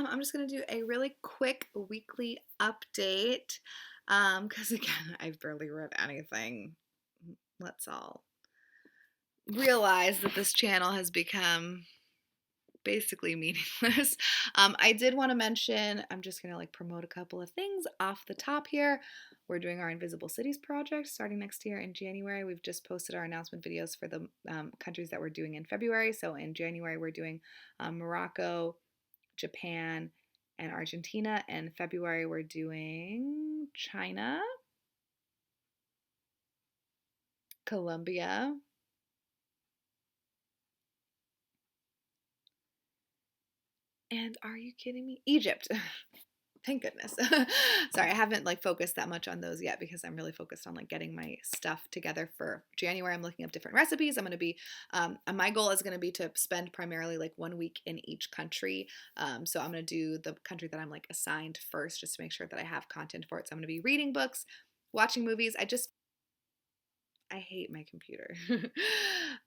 I'm just going to do a really quick weekly update because, again, I've barely read anything. Let's all realize that this channel has become basically meaningless. I did want to mention, I'm just going to promote a couple of things off the top here. We're doing our Invisible Cities project starting next year in January. We've just posted our announcement videos for the countries that we're doing in February. So in January, we're doing Morocco, Japan, and Argentina. In February, we're doing China, Colombia, and are you kidding me? Egypt. Thank goodness. Sorry, I haven't focused that much on those yet because I'm really focused on getting my stuff together for January. I'm looking up different recipes. I'm going to be, my goal is going to be to spend primarily 1 week in each country. So I'm going to do the country that I'm assigned first just to make sure that I have content for it. So I'm going to be reading books, watching movies. I hate my computer.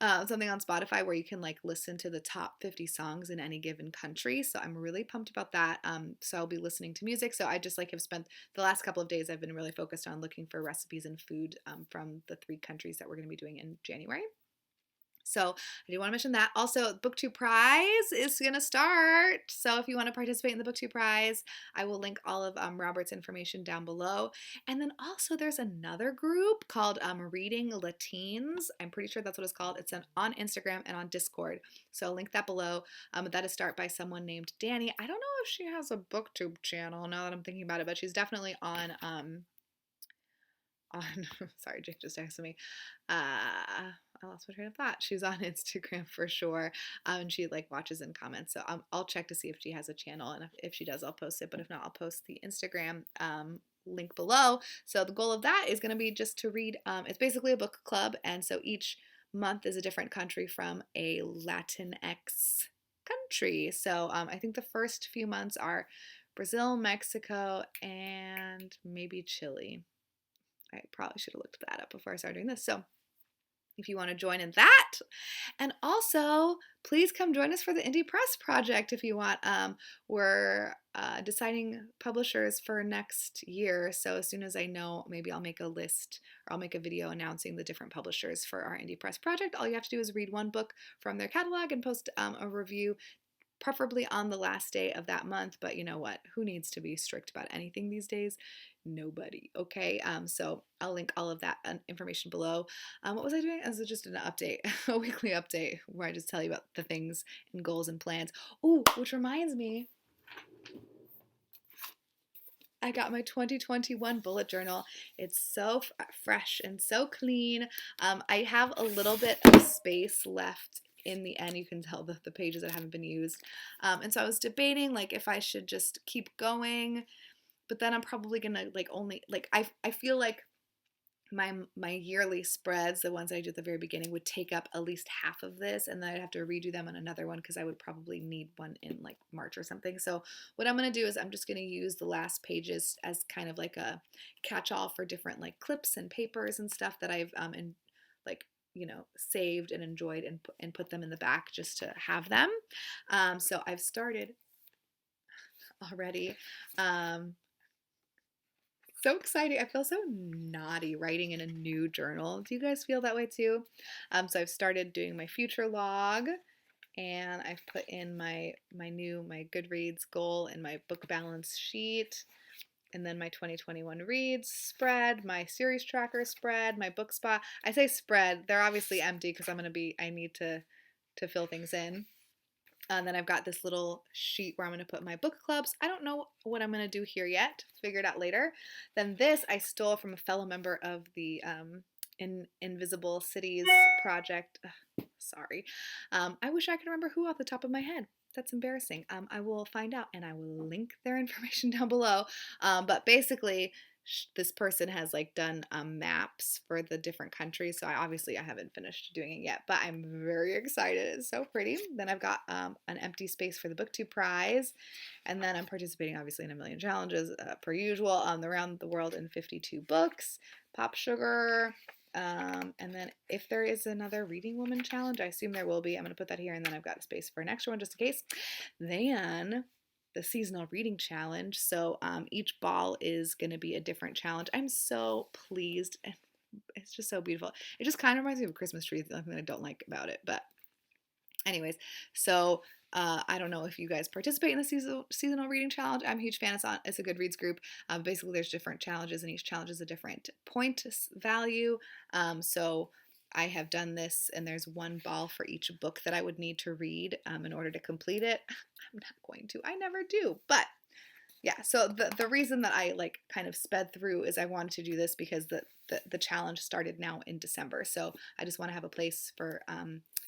Something on Spotify where you can listen to the top 50 songs in any given country. So I'm really pumped about that. So I'll be listening to music. So I just have spent the last couple of days, I've been really focused on looking for recipes and food from the 3 countries that we're going to be doing in January. So I do want to mention that. Also, BookTube Prize is going to start. So if you want to participate in the BookTube Prize, I will link all of Robert's information down below. And then also there's another group called Reading Latines. I'm pretty sure that's what it's called. It's on Instagram and on Discord. So I'll link that below. That is start by someone named Danny. I don't know if she has a BookTube channel now that I'm thinking about it, but she's definitely on sorry, Jake just texted me. I lost my train of thought. She's on Instagram for sure, and she watches and comments. So I'll check to see if she has a channel, and if she does, I'll post it. But if not, I'll post the Instagram link below. So the goal of that is going to be just to read. It's basically a book club, and so each month is a different country from a Latinx country. So I think the first few months are Brazil, Mexico, and maybe Chile. I probably should have looked that up before I started doing this. So if you want to join in that, and also please come join us for the Indie Press Project if you want. We're deciding publishers for next year. So as soon as I know, maybe I'll make a list or I'll make a video announcing the different publishers for our Indie Press Project. All you have to do is read one book from their catalog and post a review, preferably on the last day of that month. But you know what? Who needs to be strict about anything these days? Nobody. Okay. So I'll link all of that information below. What was I doing? This is just an update, a weekly update where I just tell you about the things and goals and plans. Oh, which reminds me, I got my 2021 bullet journal. It's so fresh and so clean. I have a little bit of space left in the end. You can tell the pages that haven't been used. And so I was debating if I should just keep going, but then I'm probably gonna only I feel like my yearly spreads, the ones I do at the very beginning, would take up at least half of this, and then I'd have to redo them on another one because I would probably need one in March or something. So what I'm going to do is I'm just going to use the last pages as kind of a catch-all for different clips and papers and stuff that I've saved and enjoyed and put them in the back just to have them. So I've started already. So exciting. I feel so naughty writing in a new journal. Do you guys feel that way too? So I've started doing my future log, and I've put in my Goodreads goal and my book balance sheet, and then my 2021 reads spread, my series tracker spread, my book spot. I say spread. They're obviously empty because I need to fill things in. And then I've got this little sheet where I'm going to put my book clubs. I don't know what I'm going to do here yet. Figure it out later. Then this I stole from a fellow member of the Invisible Cities project. Sorry. I wish I could remember who off the top of my head. That's embarrassing. I will find out and I will link their information down below. But basically, this person has done maps for the different countries, so I haven't finished doing it yet, but I'm very excited. It's so pretty. Then I've got an empty space for the BookTube Prize, and then I'm participating obviously in a million challenges per usual around the world in 52 books. Pop Sugar. And then if there is another Reading Woman challenge, I assume there will be. I'm going to put that here, and then I've got a space for an extra one just in case. Then the seasonal reading challenge. So each ball is going to be a different challenge. I'm so pleased, and it's just so beautiful. It just kind of reminds me of a Christmas tree. The only thing I don't like about it, but anyways, so I don't know if you guys participate in the seasonal reading challenge. I'm a huge fan. It's a Goodreads group. Basically, there's different challenges, and each challenge is a different point value. So I have done this, and there's one ball for each book that I would need to read in order to complete it. I'm not going to. I never do. But yeah, so the reason that I like kind of sped through is I wanted to do this because the challenge started now in December. So I just want to have a place for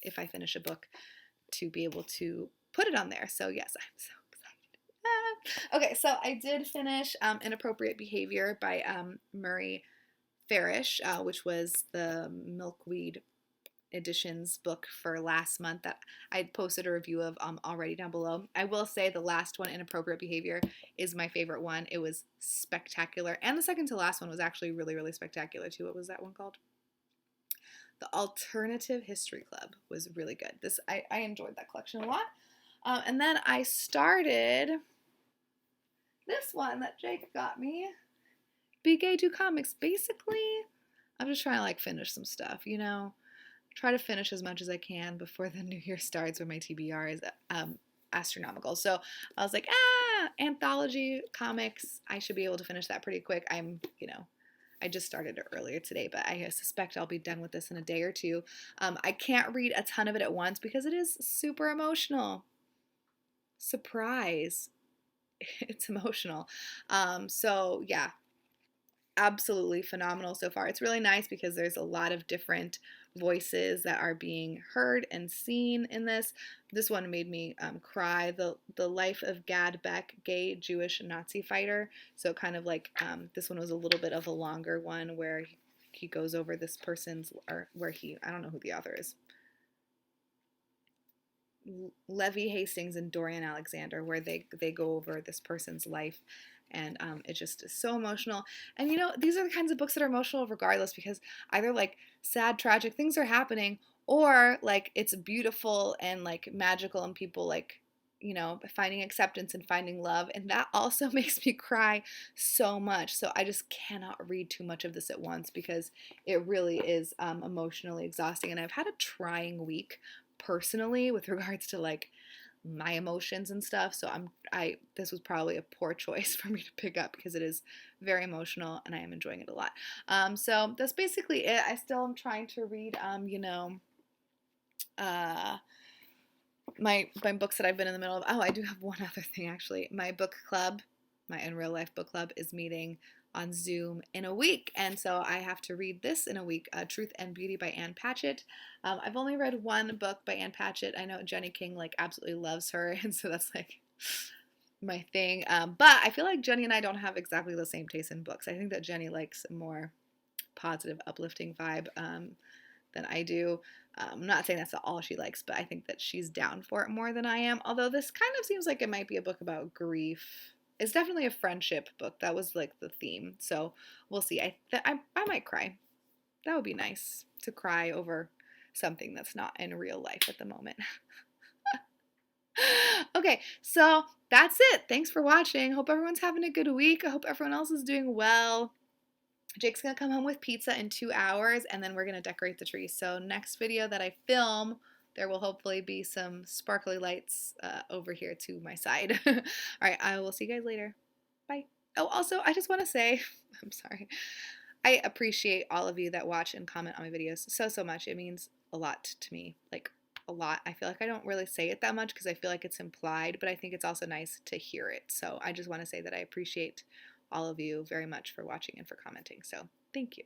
if I finish a book to be able to put it on there. So yes, I'm so excited. Okay, so I did finish Inappropriate Behavior by Murray Farish, which was the Milkweed Editions book for last month that I posted a review of already down below. I will say the last one, Inappropriate Behavior, is my favorite one. It was spectacular. And the second to last one was actually really, really spectacular too. What was that one called? The Alternative History Club was really good. I enjoyed that collection a lot. And then I started this one that Jake got me, Be Gay Do Comics. Basically, I'm just trying to like finish some stuff, you know? Try to finish as much as I can before the new year starts when my TBR is astronomical. So I was like, anthology comics. I should be able to finish that pretty quick. I just started it earlier today, but I suspect I'll be done with this in a day or two. I can't read a ton of it at once because it is super emotional. Surprise. It's emotional. So yeah, absolutely phenomenal so far. It's really nice because there's a lot of different voices that are being heard and seen in this. This one made me cry. The Life of Gad Beck, Gay Jewish Nazi Fighter. So kind of like this one was a little bit of a longer one where he goes over this person's, or where I don't know who the author is. Levy Hastings and Dorian Alexander, where they go over this person's life, and it just is so emotional. And you know, these are the kinds of books that are emotional regardless, because either like sad, tragic things are happening, or like it's beautiful and like magical, and people like, you know, finding acceptance and finding love, and that also makes me cry so much. So I just cannot read too much of this at once because it really is emotionally exhausting, and I've had a trying week personally with regards to like my emotions and stuff. So this was probably a poor choice for me to pick up because it is very emotional and I am enjoying it a lot. So that's basically it. I still am trying to read my books that I've been in the middle of. Oh, I do have one other thing actually. My book club, my in real life book club, is meeting on Zoom in a week, and so I have to read this in a week, Truth and Beauty by Ann Patchett. I've only read one book by Ann Patchett. I know Jenny King like absolutely loves her, and so that's like my thing. But I feel like Jenny and I don't have exactly the same taste in books. I think that Jenny likes a more positive, uplifting vibe than I do. I'm not saying that's all she likes, but I think that she's down for it more than I am. Although this kind of seems like it might be a book about grief. It's definitely a friendship book. That was like the theme. So we'll see. I might cry. That would be nice to cry over something that's not in real life at the moment. Okay, so that's it. Thanks for watching. Hope everyone's having a good week. I hope everyone else is doing well. Jake's going to come home with pizza in 2 hours, and then we're going to decorate the tree. So next video that I film, there will hopefully be some sparkly lights over here to my side. All right, I will see you guys later. Bye. Oh, also, I just want to say, I'm sorry. I appreciate all of you that watch and comment on my videos so much. It means a lot to me, like a lot. I feel like I don't really say it that much because I feel like it's implied, but I think it's also nice to hear it. So I just want to say that I appreciate all of you very much for watching and for commenting. So thank you.